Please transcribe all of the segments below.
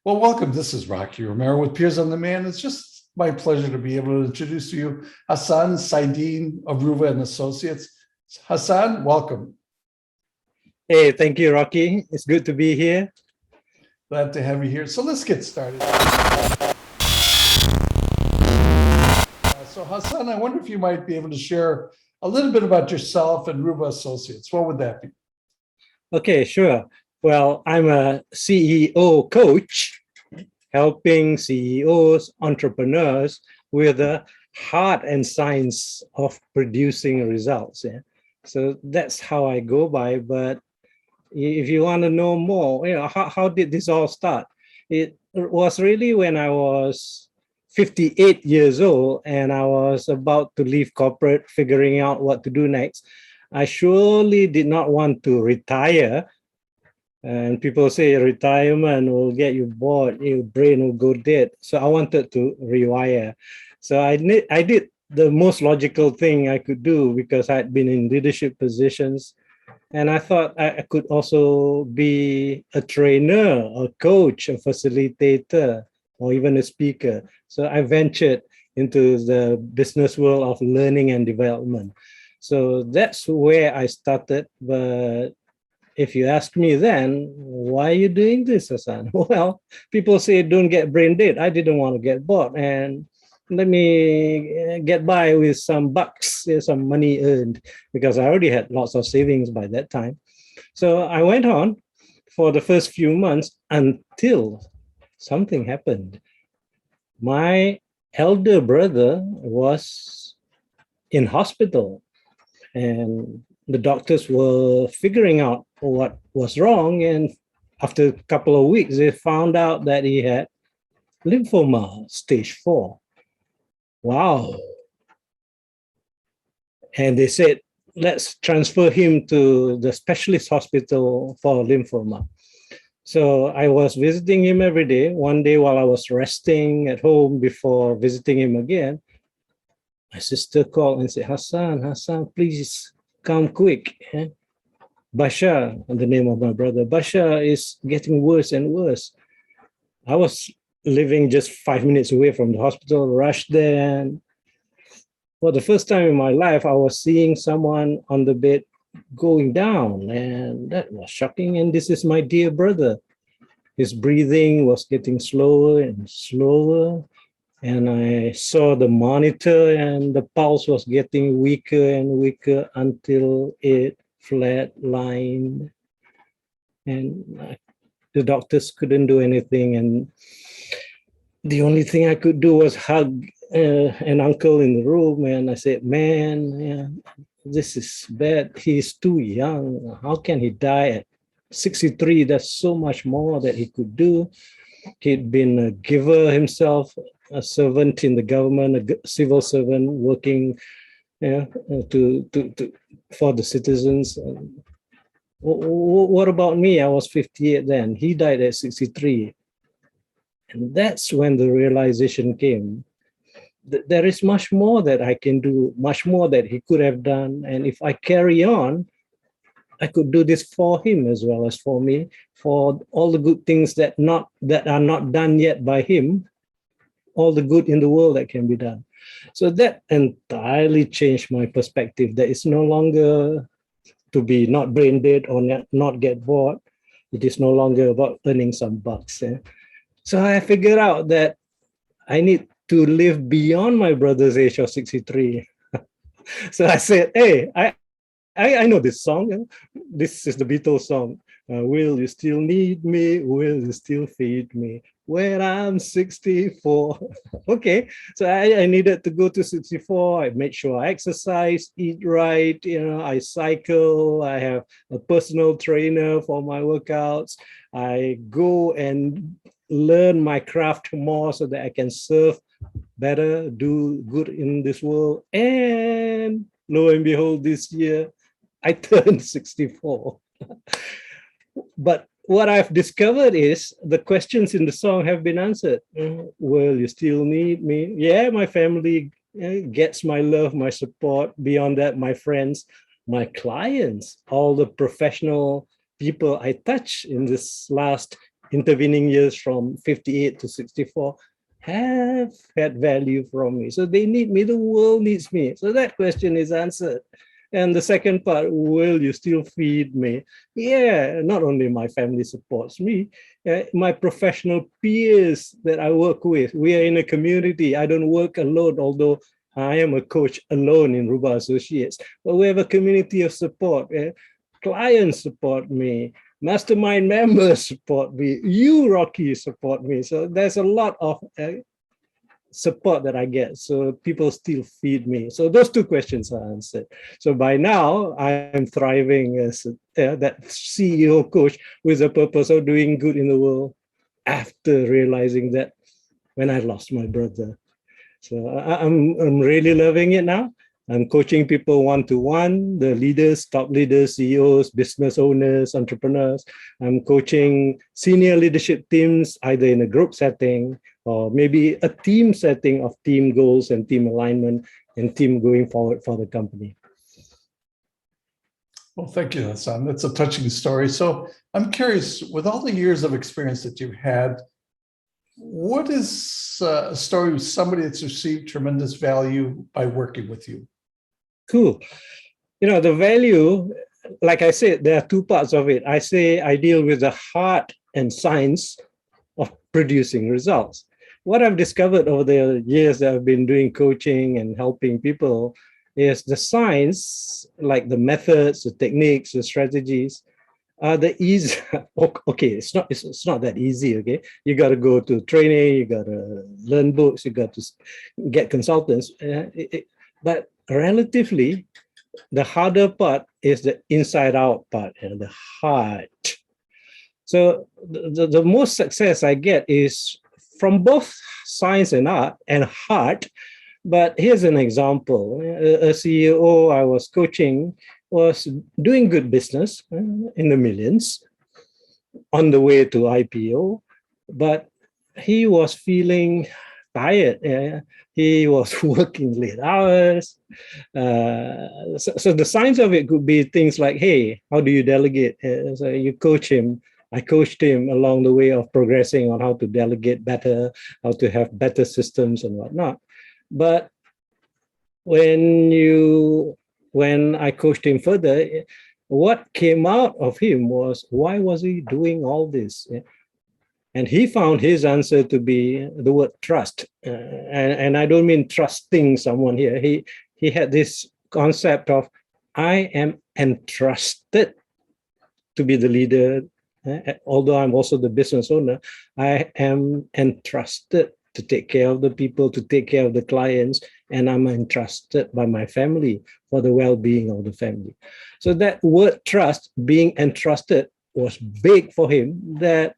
Well, welcome. This is Rocky Romero with Peers on Demand. It's just my pleasure to be able to introduce to you Hasan Saidin of Rubah Associates. Hasan, welcome. Hey, thank you, Rocky. It's good to be here. Glad to have you here. So let's get started. So Hasan, I wonder if you might be able to share a little bit about yourself and Rubah Associates. What would that be? Okay, sure. Well, I'm a CEO coach, helping CEOs, entrepreneurs with the heart and science of producing results. Yeah? So that's how I go by. But if you want to know more, how did this all start? It was really when I was 58 years old and I was about to leave corporate, figuring out what to do next. I surely did not want to retire. And people say retirement will get you bored, your brain will go dead. So I wanted to rewire. So I did the most logical thing I could do because I'd been in leadership positions. And I thought I could also be a trainer, a coach, a facilitator, or even a speaker. So I ventured into the business world of learning and development. So that's where I started. But if you ask me then, why are you doing this, Hasan? Well, people say don't get brain dead. I didn't want to get bored. And let me get by with some bucks, some money earned, because I already had lots of savings by that time. So I went on for the first few months until something happened. My elder brother was in hospital and the doctors were figuring out what was wrong. And after a couple of weeks, they found out that he had lymphoma stage 4. Wow. And they said, let's transfer him to the specialist hospital for lymphoma. So I was visiting him every day. One day while I was resting at home before visiting him again, my sister called and said, Hasan, please come quick. Bashar, the name of my brother, Bashar is getting worse and worse. I was living just 5 minutes away from the hospital, rushed there. And for the first time in my life, I was seeing someone on the bed going down, and that was shocking. And this is my dear brother. His breathing was getting slower and slower. And I saw the monitor and the pulse was getting weaker and weaker until it flatlined. And the doctors couldn't do anything. And the only thing I could do was hug an uncle in the room. And I said, man, this is bad. He's too young. How can he die at 63? There's so much more that he could do. He'd been a giver himself, a servant in the government, a civil servant working for the citizens. What about me? I was 58 then. He died at 63. And that's when the realization came. There is much more that I can do, much more that he could have done. And if I carry on, I could do this for him as well as for me, for all the good things that are not done yet by him, all the good in the world that can be done. So that entirely changed my perspective. That it's no longer to be not brain dead or not get bored. It is no longer about earning some bucks. So I figured out that I need to live beyond my brother's age of 63. So I said, hey, I know this song. This is the Beatles song. Will you still need me? Will you still feed me when I'm 64? Okay, so I needed to go to 64. I made sure I exercise, eat right. I cycle. I have a personal trainer for my workouts. I go and learn my craft more so that I can serve better, do good in this world. And lo and behold, this year, I turned 64. But what I've discovered is the questions in the song have been answered. Will you still need me? Yeah, my family gets my love, my support. Beyond that, my friends, my clients, all the professional people I touch in this last intervening years from 58 to 64 have had value from me. So they need me, the world needs me. So that question is answered. And the second part, will you still feed me? Yeah, not only my family supports me, my professional peers that I work with, we are in a community. I don't work alone, although I am a coach alone in Rubah Associates, but we have a community of support. Clients support me, mastermind members support me, you, Rocky, support me. So there's a lot of support that I get. So people still feed me. So those two questions are answered. So by now, I'm thriving as that CEO coach with a purpose of doing good in the world after realizing that when I lost my brother. So I'm really loving it now. I'm coaching people one-to-one, the leaders, top leaders, CEOs, business owners, entrepreneurs. I'm coaching senior leadership teams, either in a group setting or maybe a team setting of team goals and team alignment and team going forward for the company. Well, thank you, Hasan. That's a touching story. So I'm curious, with all the years of experience that you've had, what is a story of somebody that's received tremendous value by working with you? Cool. You know, the value, like I said, there are two parts of it. I deal with the heart and science of producing results. What I've discovered over the years that I've been doing coaching and helping people is the science, like the methods, the techniques, the strategies, are the easy. Okay, it's not that easy. Okay, you got to go to training, you got to learn books, you got to get consultants. But relatively, the harder part is the inside out part and the heart. So the most success I get is from both science and art and heart. But here's an example. A CEO I was coaching was doing good business in the millions on the way to IPO, but he was feeling tired. He was working late hours. So the science of it could be things like, hey, how do you delegate? So you coach him. I coached him along the way of progressing on how to delegate better, how to have better systems and whatnot. But when I coached him further, what came out of him was, why was he doing all this? And he found his answer to be the word trust. And I don't mean trusting someone here. He had this concept of, I am entrusted to be the leader. Although I'm also the business owner, I am entrusted to take care of the people, to take care of the clients, and I'm entrusted by my family for the well-being of the family. So that word trust, being entrusted, was big for him. That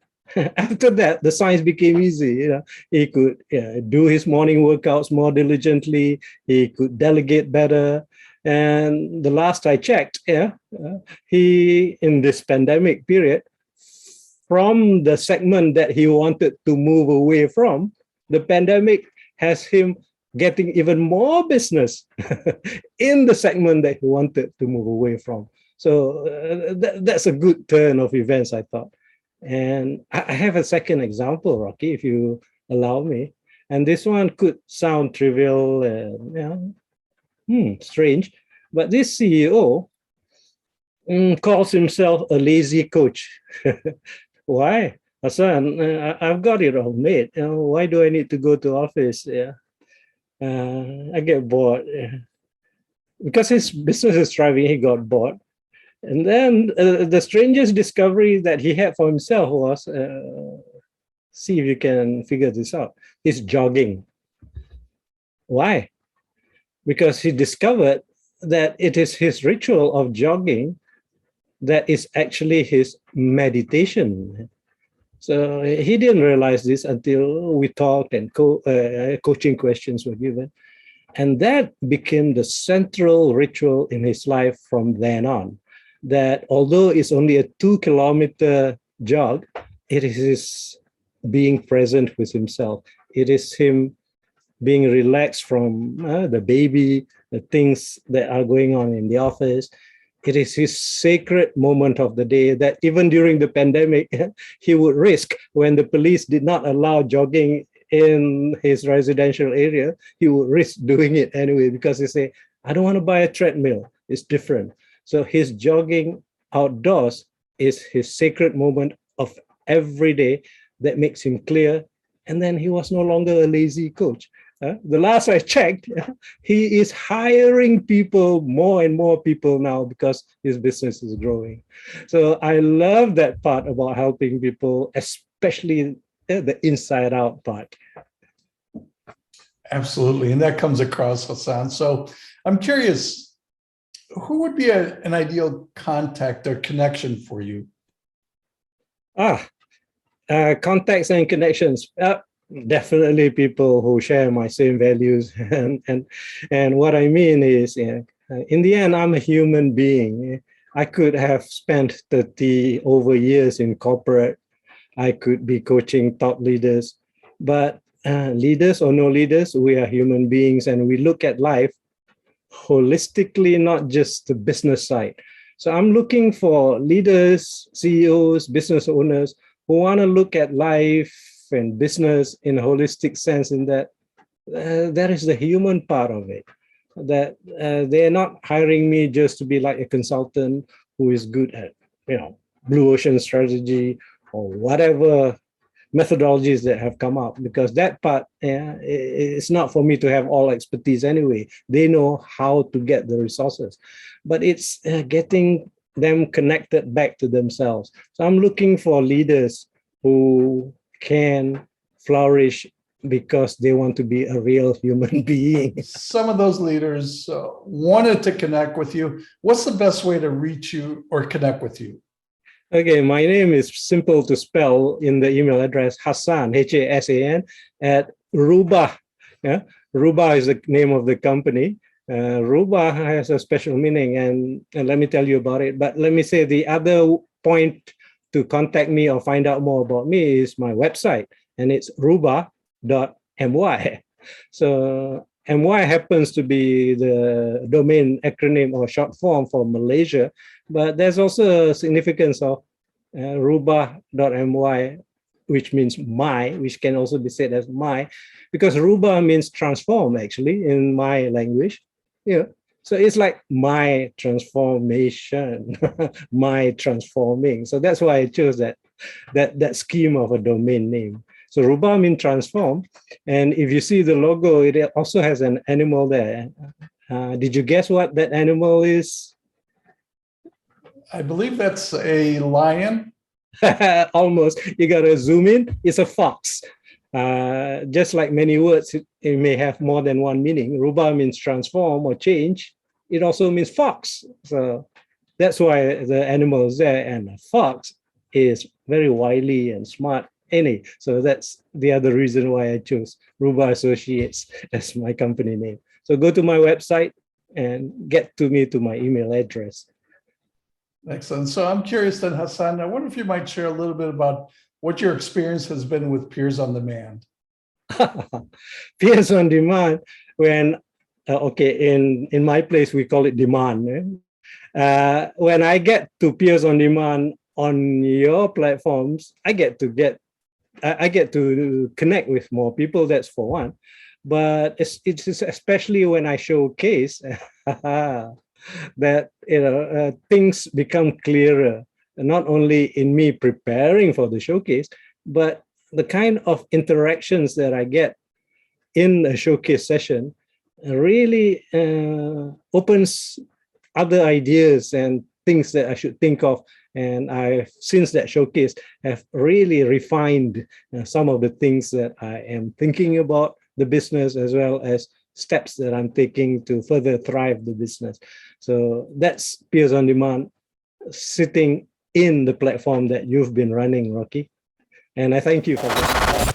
after that, the science became easy. You know, he could do his morning workouts more diligently. He could delegate better. And the last I checked, he, in this pandemic period, from the segment that he wanted to move away from, the pandemic has him getting even more business in the segment that he wanted to move away from. So that's a good turn of events, I thought. And I have a second example, Rocky, if you allow me. And this one could sound trivial and strange, but this CEO calls himself a lazy coach. Why? Hasan, I've got it all made. Why do I need to go to office? I get bored. Because his business is thriving, he got bored. And then the strangest discovery that he had for himself was, see if you can figure this out, he's jogging. Why? Because he discovered that it is his ritual of jogging that is actually his meditation. So he didn't realize this until we talked and coaching questions were given. And that became the central ritual in his life from then on. That although it's only a 2-kilometer jog, it is his being present with himself. It is him being relaxed from the baby, the things that are going on in the office. it is his sacred moment of the day that even during the pandemic, he would risk when the police did not allow jogging in his residential area, he would risk doing it anyway because he say, I don't want to buy a treadmill. It's different. So his jogging outdoors is his sacred moment of every day that makes him clear. And then he was no longer a lazy coach. The last I checked, he is hiring people, more and more people now because his business is growing. So I love that part about helping people, especially the inside out part. Absolutely. And that comes across, Hasan. So I'm curious, who would be an ideal contact or connection for you? Contacts and connections. Definitely people who share my same values. And what I mean is, in the end, I'm a human being. I could have spent 30 over years in corporate. I could be coaching top leaders, but leaders or no leaders, we are human beings and we look at life holistically, not just the business side. So I'm looking for leaders, CEOs, business owners who want to look at life and business in a holistic sense, in that that is the human part of it. That they're not hiring me just to be like a consultant who is good at, blue ocean strategy or whatever methodologies that have come up, because that part, it's not for me to have all expertise anyway. They know how to get the resources, but it's getting them connected back to themselves. So I'm looking for leaders who can flourish because they want to be a real human being. Some of those leaders wanted to connect with you. What's the best way to reach you or connect with you? Okay, my name is simple to spell in the email address, Hasan, Hasan, at Rubah. Yeah? Rubah is the name of the company. Rubah has a special meaning, and let me tell you about it. But let me say the other point to contact me or find out more about me is my website, and it's rubah.my. So MY happens to be the domain acronym or short form for Malaysia, but there's also a significance of rubah.my, which means my, which can also be said as my, because rubah means transform actually in my language. So it's like my transformation, my transforming. So that's why I chose that scheme of a domain name. So Rubah means transform. And if you see the logo, it also has an animal there. Did you guess what that animal is? I believe that's a lion. Almost. You got to zoom in. It's a fox. Just like many words, it may have more than one meaning. Rubah means transform or change. It also means fox. So that's why the animal is there. And a fox is very wily and smart. So that's the other reason why I chose Rubah Associates as my company name. So go to my website and get to me to my email address. Excellent. So I'm curious then, Hasan, I wonder if you might share a little bit about what your experience has been with Peers on Demand. Peers on Demand, when, in my place, we call it demand. When I get to Peers on Demand on your platforms, I get to connect with more people, that's for one. But it's especially when I showcase that things become clearer, not only in me preparing for the showcase, but the kind of interactions that I get in a showcase session really opens other ideas and things that I should think of. And I, since that showcase, have really refined some of the things that I am thinking about the business, as well as steps that I'm taking to further thrive the business. So that's Peers on Demand, sitting in the platform that you've been running, Rocky. And I thank you for that.